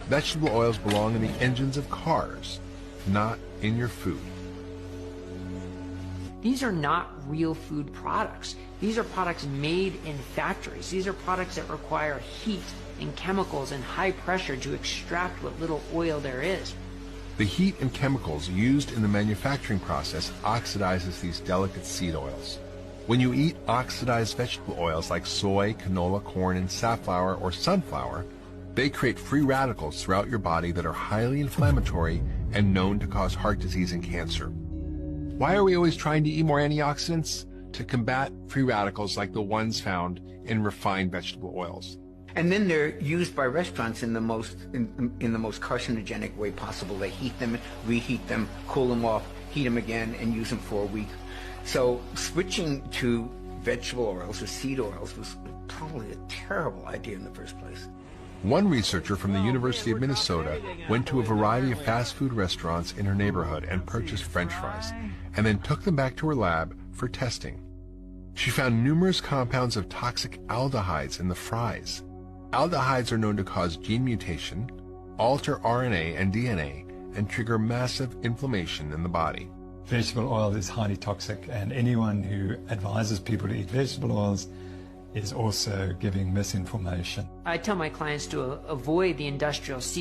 Vegetable oils belong in the engines of cars, not in your food. These are not real food products. These are products made in factories. These are products that require heat and chemicals and high pressure to extract what little oil there is. The heat and chemicals used in the manufacturing process oxidizes these delicate seed oils. When you eat oxidized vegetable oils like soy, canola, corn, and safflower or sunflower, they create free radicals throughout your body that are highly inflammatory and known to cause heart disease and cancer. Why are we always trying to eat more antioxidants? To combat free radicals like the ones found in refined vegetable oils. And then they're used by restaurants in the most carcinogenic way possible. They heat them, reheat them, cool them off, heat them again, and use them for a week. So switching to vegetable oils or seed oils was probably a terrible idea in the first place. One researcher from the University of Minnesota went to a variety of fast food restaurants in her neighborhood and purchased French fries, and then took them back to her lab for testing. She found numerous compounds of toxic aldehydes in the fries. Aldehydes are known to cause gene mutation, alter RNA and DNA, and trigger massive inflammation in the body. Vegetable oil is highly toxic, and anyone who advises people to eat vegetable oils is also giving misinformation. I tell my clients to avoid the industrial seed